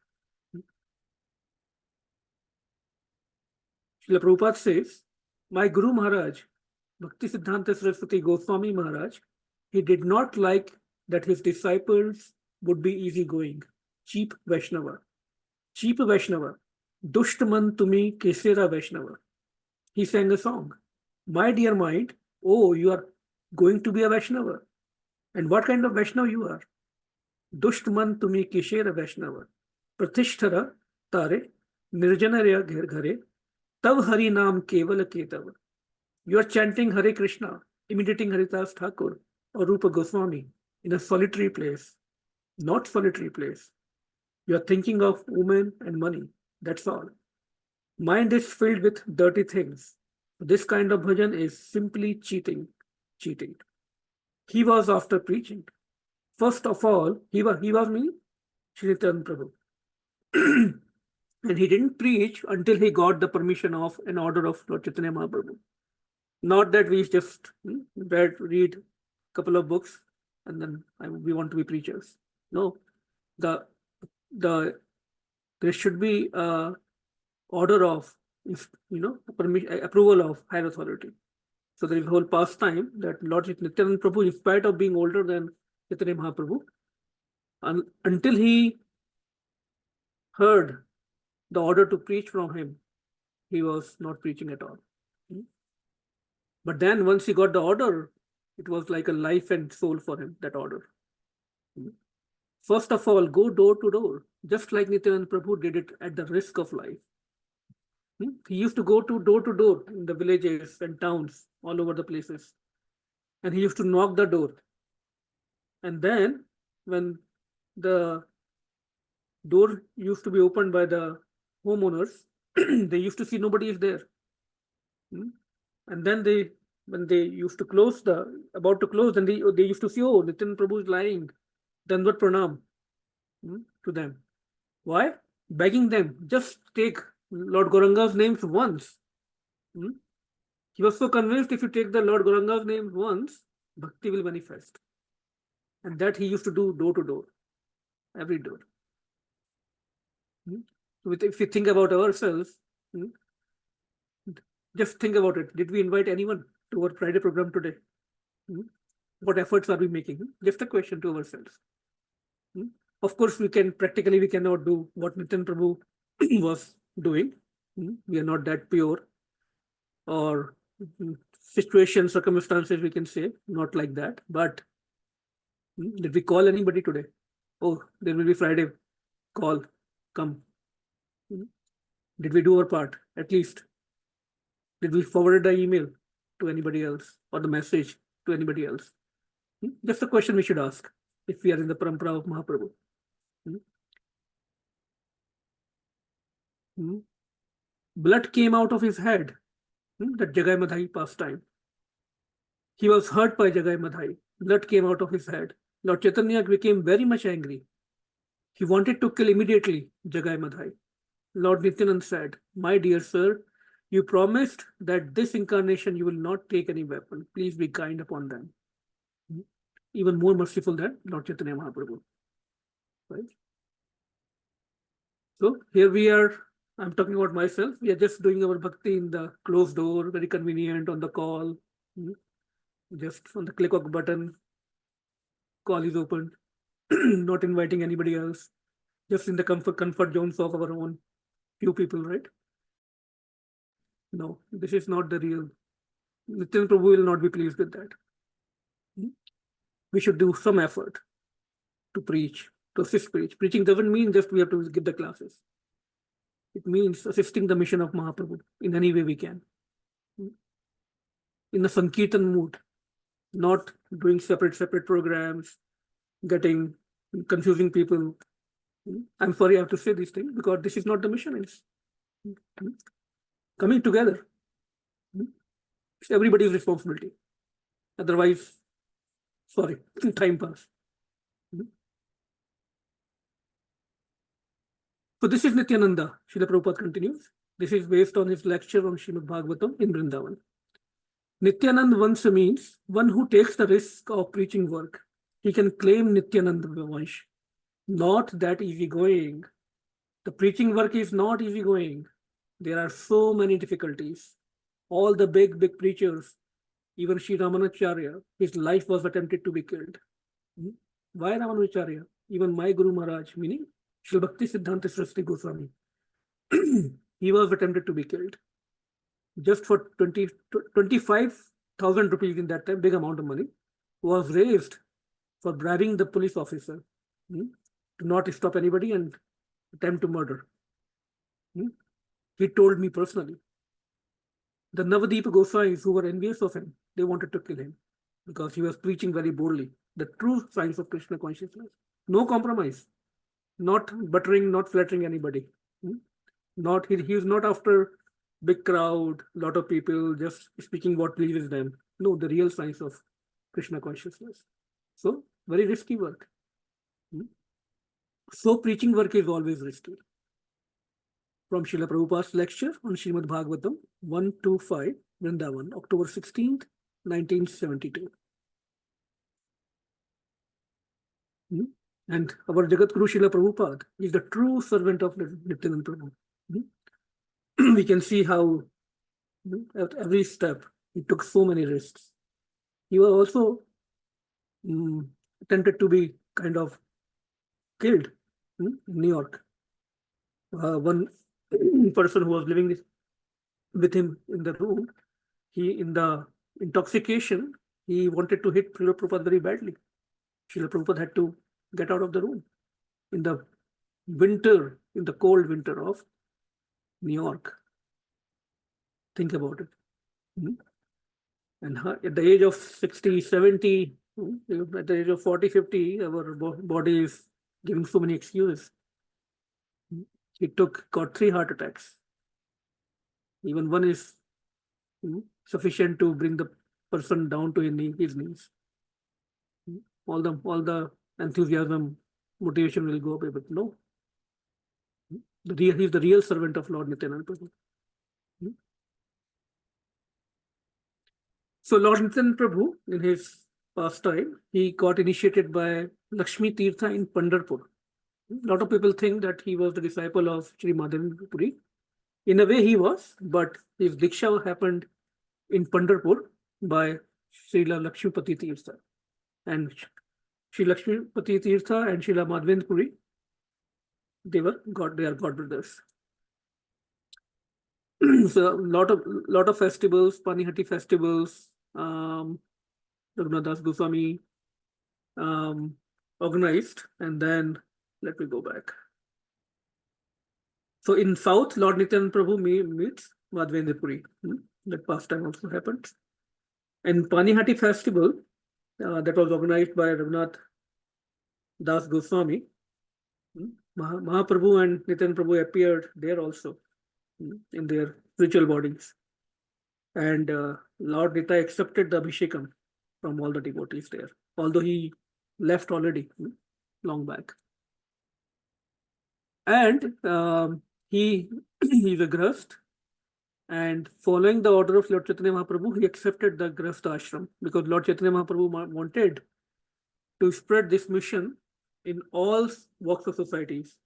Srila Prabhupada says, my Guru Maharaj, Bhakti Siddhanta Saraswati Goswami Maharaj, he did not like that his disciples would be easygoing, cheap Vaishnava. Cheap Vaishnava, Dushtaman Tumi Kesera Vaishnava. He sang a song, my dear mind, oh, you are going to be a Vaishnava. And what kind of Vaishnava you are? Dushtman tumi kishera Vaishnava. Pratishtara tare nirjanarya ghare tav hari naam keval ketav. You are chanting Hare Krishna, imitating Haridas Thakur or Rupa Goswami in a solitary place, not solitary place. You are thinking of women and money. That's all. Mind is filled with dirty things. This kind of bhajan is simply cheating. Cheating. He was after preaching. First of all, he was me, Sri Nityananda Prabhu. And he didn't preach until he got the permission of an order of Lord Chaitanya Mahaprabhu. Not that we just read a couple of books and then we want to be preachers. No, there should be a order of permission, approval of higher authority. So there is a whole pastime that Lord Nityananda Prabhu, in spite of being older than Chaitanya Mahaprabhu, until he heard the order to preach from him, he was not preaching at all. But then once he got the order, it was like a life and soul for him, that order. First of all, go door to door, just like Nityananda Prabhu did it at the risk of life. He used to go to door in the villages and towns all over the places. And he used to knock the door. And then when the door used to be opened by the homeowners, they used to see nobody is there. And then when they used to close about to close, then they used to see, oh, Nityananda Prabhu is lying. Dandavat pranam to them. Why? Begging them, just take Lord Gauranga's names once. He was so convinced if you take the Lord Gauranga's name once, bhakti will manifest. And that he used to do door to door, every door. If we think about ourselves, just think about it. Did we invite anyone to our Friday program today? What efforts are we making? Just a question to ourselves. Of course, we cannot do what Nityananda Prabhu was doing. We are not that pure. Or situations, circumstances, we can say, not like that. But did we call anybody today? Oh, there will be Friday call. Come. Did we do our part? At least. Did we forward the email to anybody else or the message to anybody else? Just a question we should ask if we are in the parampara of Mahaprabhu. Blood came out of his head. That Jagai Madhai pastime. He was hurt by Jagai Madhai. Blood came out of his head. Lord Chaitanya became very much angry. He wanted to kill immediately Jagai Madhai. Lord Nityanand said, my dear sir, you promised that this incarnation you will not take any weapon. Please be kind upon them. Even more merciful than Lord Chaitanya Mahaprabhu. Right? So here we are. I'm talking about myself. We are just doing our bhakti in the closed door, very convenient on the call. Just on the click of a button, call is opened. Not inviting anybody else. Just in the comfort zones of our own few people, right? No, this is not the real. Nityananda Prabhu will not be pleased with that. We should do some effort to preach, to assist preach. Preaching doesn't mean just we have to give the classes. It means assisting the mission of Mahaprabhu in any way we can. In the Sankirtan mood, not doing separate programs, confusing people. I'm sorry I have to say these things because this is not the mission. It's coming together. It's everybody's responsibility. Otherwise, sorry, time pass. So this is Nityananda. Srila Prabhupada continues. This is based on his lecture on Srimad Bhagavatam in Vrindavan. Nityananda once means one who takes the risk of preaching work. He can claim Nityananda Vansh. Not that easygoing. The preaching work is not easygoing. There are so many difficulties. All the big preachers, even Sri Ramanacharya, his life was attempted to be killed. Why Ramanacharya? Even my Guru Maharaj, meaning Sri Bhakti Siddhanta Saraswati Goswami, he was attempted to be killed. Just for 25 1,000 rupees in that time, big amount of money, was raised for bribing the police officer to not stop anybody and attempt to murder. He told me personally. The Navadip Goswais, who were envious of him, they wanted to kill him because he was preaching very boldly the true signs of Krishna consciousness. No compromise, not buttering, not flattering anybody. He is not after big crowd, lot of people just speaking what pleases them. No, the real signs of Krishna consciousness. So very risky work. So preaching work is always risky. From Srila Prabhupada's lecture on Srimad Bhagavatam 125, Vrindavan, October 16th, 1972. And our Jagat Guru Srila Prabhupada is the true servant of Nityanand Prabhu. We can see how at every step he took so many risks. He was also attempted to be kind of killed in New York. One person who was living with him in the room, in the intoxication, he wanted to hit Srila Prabhupada very badly. Srila Prabhupada had to get out of the room in the winter, in the cold winter of New York. Think about it. And at the age of 60, 70, at the age of 40, 50, our body is giving so many excuses. He got 3 heart attacks. Even one is sufficient to bring the person down to his knees. All the enthusiasm, motivation will go away, but no. He's the real servant of Lord Nityanand Prabhu. So Lord Nityanand Prabhu, in his pastime, he got initiated by Lakshmi Tirtha in Pandharpur. A lot of people think that he was the disciple of Sri Madhavendra Puri. In a way he was, but his Diksha happened in Pandharpur by Srila Lakshmipati Tirtha. And Sri Lakshmipati Tirtha and Srila Madhavendra Puri, they are God brothers. So lot of festivals, Panihati festivals, Raghunath Goswami organized, and then let me go back. So in South, Lord Nityanand Prabhu meets Madhavendra Puri. That pastime also happened. And Panihati festival that was organized by Raghunath Das Goswami, Mahaprabhu and Nityanand Prabhu appeared there also in their spiritual bodies. And Lord Nitya accepted the Abhishekam from all the devotees there, although he left already long back. And he's a Grahast, and following the order of Lord Chaitanya Mahaprabhu, he accepted the Grahast ashram because Lord Chaitanya Mahaprabhu wanted to spread this mission in all walks of societies.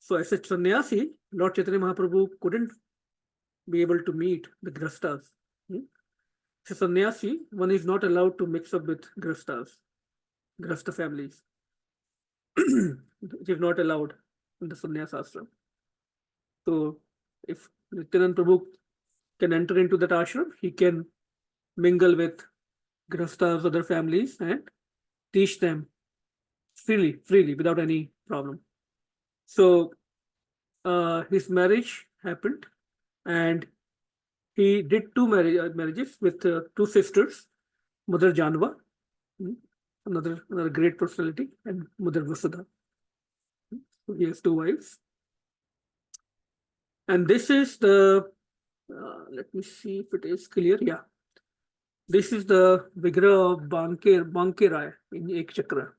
So as a sannyasi, Lord Chaitanya Mahaprabhu couldn't be able to meet the Grahastas. As a sannyasi, one is not allowed to mix up with Grahastas, Grahasta families. It is not allowed in the sannyas ashram. So if Nityanand Prabhu can enter into that ashram, he can mingle with Grahastas, other families, and teach them freely, without any problem. So his marriage happened, and he did 2 marriages with 2 sisters, Mother Janva, another great personality, and Mother Vasudha. So he has 2 wives. And this is the, let me see if it is clear. Yeah. This is the Vigraha of Banke Rai in Ek Chakra.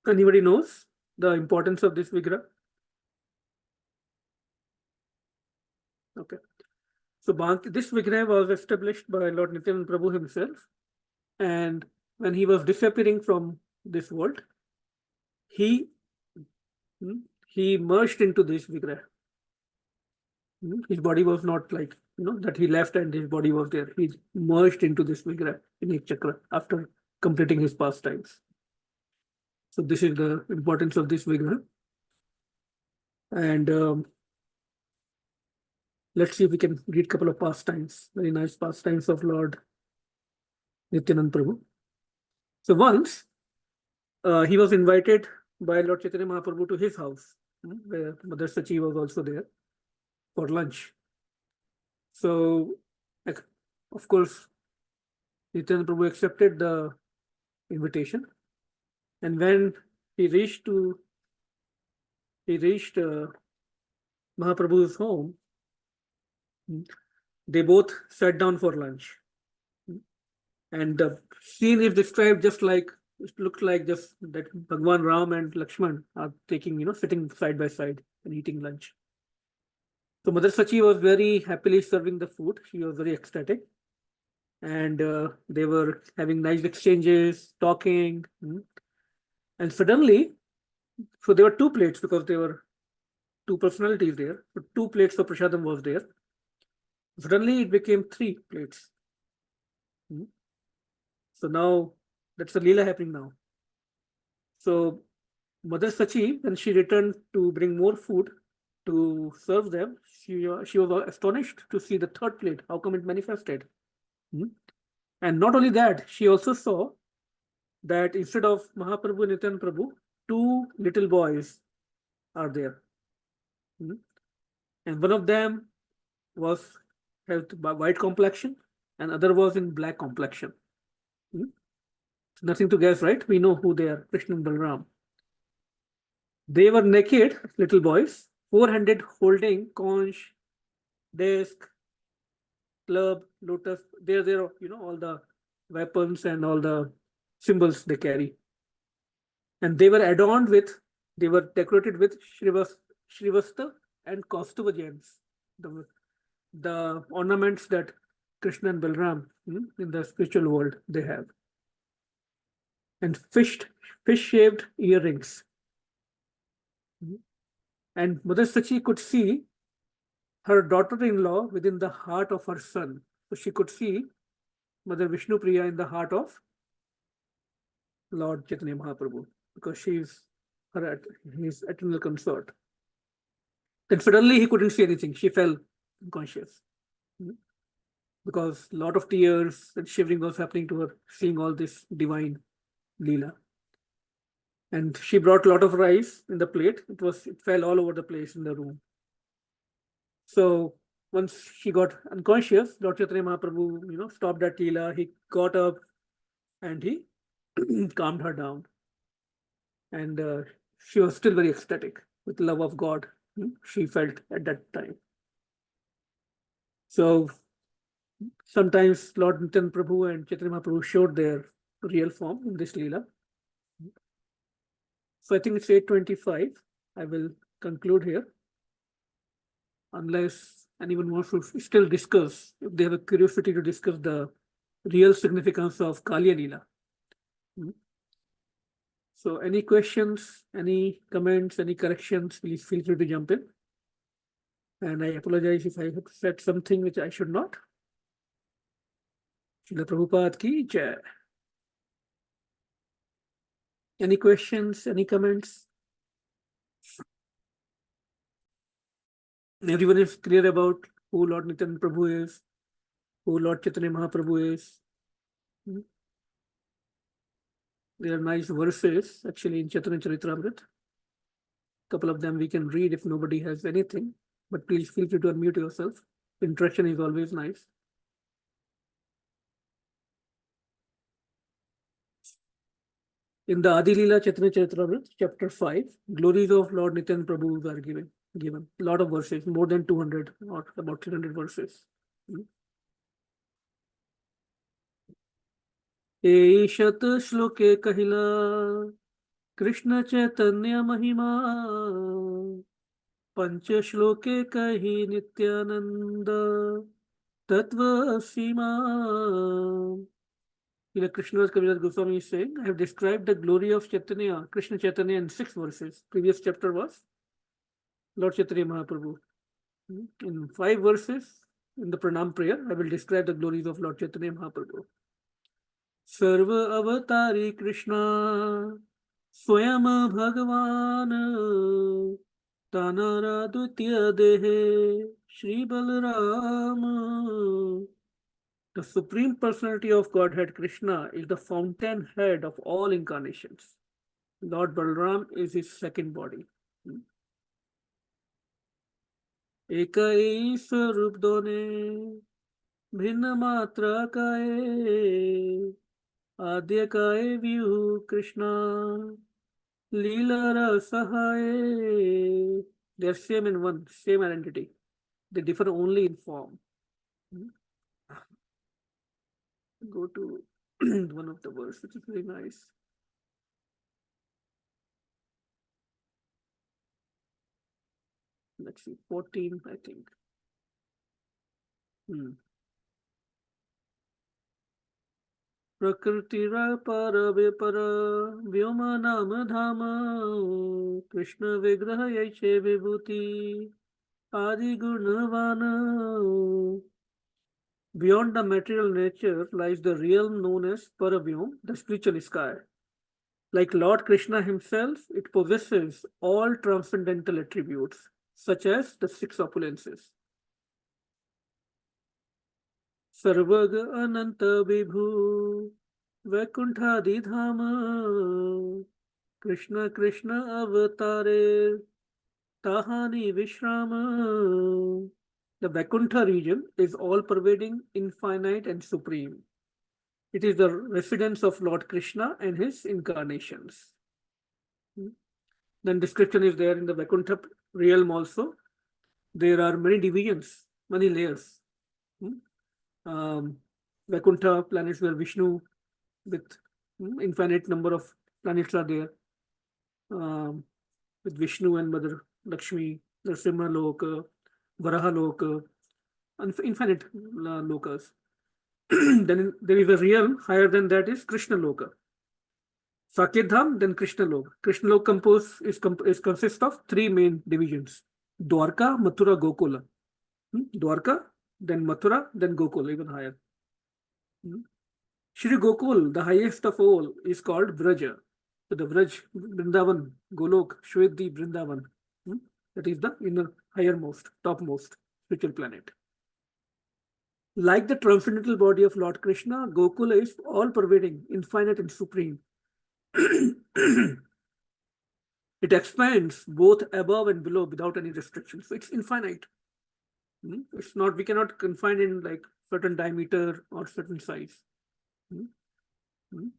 Anybody knows the importance of this Vigraha? Okay. So this Vigraha was established by Lord Nityanand Prabhu himself. And when he was disappearing from this world, he merged into this Vigraha. His body was not like, that he left and his body was there. He merged into this Vigraha in Ek Chakra after completing his pastimes. So this is the importance of this Vigraha. And let's see if we can read a couple of pastimes, very nice pastimes of Lord Nityanand Prabhu. So once he was invited by Lord Chaitanya Mahaprabhu to his house, where Mother Sachi was also there for lunch. So, of course, Nityanand Prabhu accepted the invitation, and when he reached Mahaprabhu's home, they both sat down for lunch, and the scene is described just like it looks like just that Bhagwan Ram and Lakshman are taking, sitting side by side and eating lunch. So Mother Sachi was very happily serving the food. She was very ecstatic, and they were having nice exchanges, talking, and suddenly, so there were two plates because there were two personalities there. So 2 plates of prasadam was there. Suddenly it became 3 plates. So now that's the Leela happening now. So Mother Sachi, when she returned to bring more food to serve them, she was astonished to see the 3rd plate, how come it manifested. And not only that, she also saw that instead of Mahaprabhu and Nityanand Prabhu, 2 little boys are there. And one of them had white complexion and other was in black complexion. Nothing to guess, right? We know who they are, Krishna and Balram. They were naked, little boys, 4-handed, holding conch, desk, club, lotus. They're there, all the weapons and all the symbols they carry. And they were decorated with Shrivasta and Kaustubha gems, the ornaments that Krishna and Balram in the spiritual world they have. And fish-shaped earrings. And Mother Sachi could see her daughter-in-law within the heart of her son. So she could see Mother Vishnu Priya in the heart of Lord Chaitanya Mahaprabhu, because she's his eternal consort. Then suddenly he couldn't see anything. She fell unconscious because a lot of tears and shivering was happening to her, seeing all this divine Leela. And she brought a lot of rice in the plate. It fell all over the place in the room. So once she got unconscious, Lord Chaitanya Mahaprabhu, stopped that Leela. He got up and he calmed her down. And she was still very ecstatic with the love of God she felt at that time. So sometimes Lord Nityanand Prabhu and Chaitanya Mahaprabhu showed their real form in this Leela. So I think it's 8:25. I will conclude here. Unless anyone wants to still discuss, if they have a curiosity to discuss the real significance of Kalya Leela. So any questions, any comments, any corrections, please feel free to jump in. And I apologize if I have said something which I should not. Srila Prabhupada ki jai. Any questions, any comments? Everyone is clear about who Lord Nityanand Prabhu is, who Lord Chaitanya Mahaprabhu is. There are nice verses actually in Chaitanya Charitamrita. Couple of them we can read if nobody has anything, but please feel free to unmute yourself. Interaction is always nice. In the Adi Leela Chaitanya Charitamrita, chapter 5, glories of Lord Nityanand Prabhu are given. A lot of verses, more than 200 or about 300 verses. शत श्लोके कहिला कृष्ण चैतन्य महिमा पंच श्लोके कही नित्यानंद तत्व सीमा. Krishnadas Kaviraj Goswami is saying, I have described the glory of Chaitanya, Krishna Chaitanya in 6 verses. Previous chapter was Lord Chaitanya Mahaprabhu. In 5 verses, in the Pranam prayer, I will describe the glories of Lord Chaitanya Mahaprabhu. Sarva avatari Krishna, Swayam Bhagavan, Tanara Dutya Dehe, Shri Balaram. The Supreme Personality of Godhead Krishna is the fountainhead of all incarnations. Lord Balaram is his second body. Ekai Sarup Done Bhinna Matra Kaye Adya Kaye Vyu Krishna Leela Rasahaye. They are same in one, same identity. They differ only in form. Go to one of the verse, which is very nice. Let's see, 14, I think. Prakritira para vipara vyoma nama dhama Krishna vigraha yaiche vibhuti adi gunavana. Beyond the material nature lies the realm known as Paravyom, the spiritual sky. Like Lord Krishna himself, it possesses all transcendental attributes, such as the six opulences. Sarvaga Ananta Vibhu Vaikuntha Dhama Krishna Krishna Avatare Tahani Vishrama. The Vaikuntha region is all-pervading, infinite and supreme. It is the residence of Lord Krishna and his incarnations. Then description is there in the Vaikuntha realm also. There are many divisions, many layers. Vaikuntha planets where Vishnu with infinite number of planets are there. With Vishnu and Mother Lakshmi, Narasimha Loka, Varaha Loka, infinite lokas. Then there is a realm higher than that is Krishna Loka. Sakyadham, then Krishna Lok. Krishna Lok consists of three main divisions: Dwarka, Mathura, Gokula. Dwarka, then Mathura, then Gokula, even higher. Shri Gokul, the highest of all, is called Vraja. So the Vraj, Vrindavan, Golok, Shwedhi, Vrindavan. That is the inner, highermost, topmost spiritual planet. Like the transcendental body of Lord Krishna, Gokula is all-pervading, infinite and supreme. It expands both above and below without any restrictions. So it's infinite. It's not, we cannot confine in like certain diameter or certain size.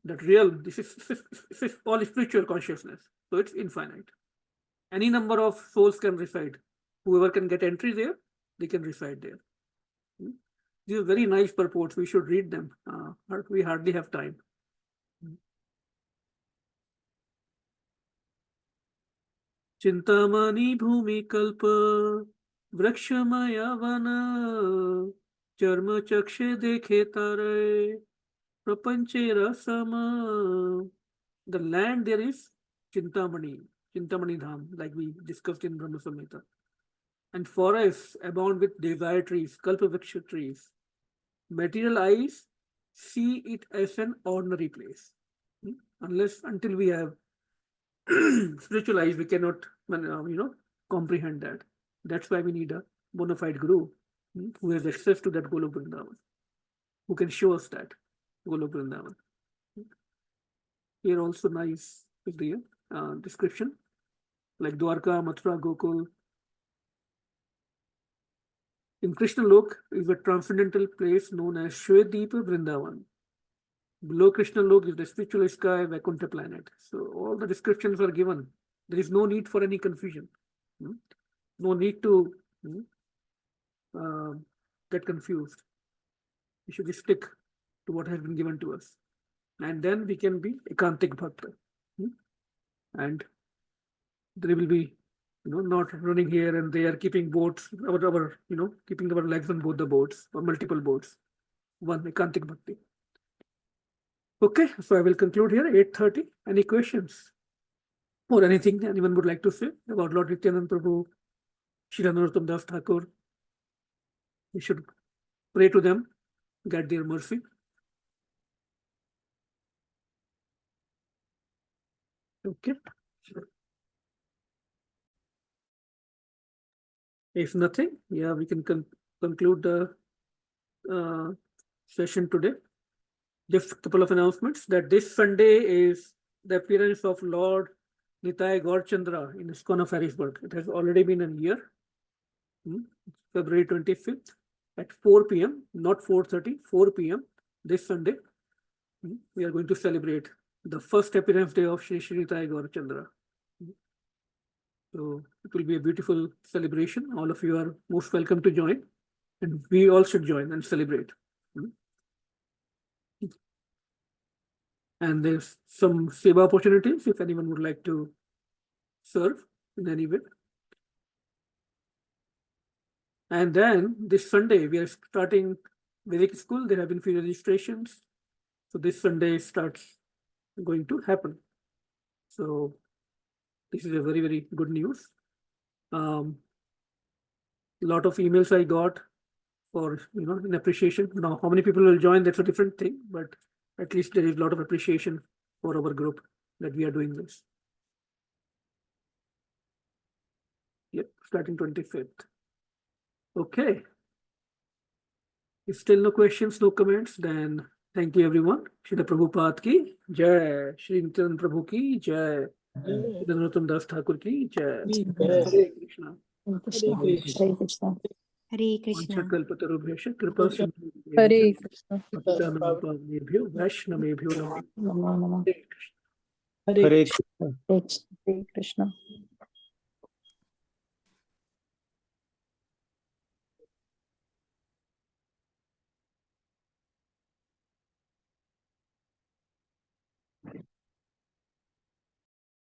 That real, this is all spiritual consciousness. So it's infinite. Any number of souls can reside. Whoever can get entry there, they can reside there. These are very nice purports. We should read them. We hardly have time. Chintamani bhumi kalpa vrakshamaya vana charma chakshe dekhe tare prapanche rasama. The land there is Chintamani Dham, like we discussed in Brahma Samhita. And forests abound with desire trees, kalpavriksha trees. Material eyes see it as an ordinary place. Until we have spiritual eyes, we cannot, comprehend that. That's why we need a bona fide guru who has access to that Golok Vrindavan, who can show us that Golok Vrindavan. Here also nice is the description, like Dwarka, Mathura, Gokul. In Krishna Lok is a transcendental place known as Shwedeepa Vrindavan. Below Krishna Lok is the spiritual sky, Vaikuntha planet. So all the descriptions are given. There is no need for any confusion. No need to get confused. We should just stick to what has been given to us. And then we can be Ekantik Bhakta. And there will be, not running here and there, keeping boats, keeping our legs on both the boats or multiple boats. One Ekantik Bhakti. Okay, so I will conclude here, 8:30. Any questions or anything anyone would like to say about Lord Nityanand Prabhu, Shri Narottam Das Thakur? We should pray to them, get their mercy. Okay. If nothing, yeah, we can conclude the session today. Just a couple of announcements that this Sunday is the appearance of Lord Nitai Gaurchandra in ISKCON of Harrisburg. It has already been a year. February 25th at 4 p.m., not 4:30, 4 p.m. this Sunday. We are going to celebrate the first appearance day of Shri Nitai Gaurchandra. So it will be a beautiful celebration. All of you are most welcome to join, and we all should join and celebrate. And there's some seva opportunities if anyone would like to serve in any way. And then this Sunday, we are starting Vedic school. There have been few registrations. So this Sunday starts going to happen. So this is a very, very good news. Lot of emails I got for, in appreciation. Now, how many people will join, that's a different thing, but at least there is a lot of appreciation for our group that we are doing this. Yep, starting 25th. Okay. If still no questions, no comments, then thank you everyone. Srila Prabhupada ki jai, Shri Nityanand Prabhu ki jai, Shri Narottam Das Thakur ki jai. Hare Krishna. Hare Krishna. Hare Krishna. Hare Krishna. Vanchakalpatarubhyascha kripa Hare Krishna. Patitanampavnebhyo Vaishnavebhyo namo. Namo Namo. Hare Krishna. Hare Krishna. Hare Krishna.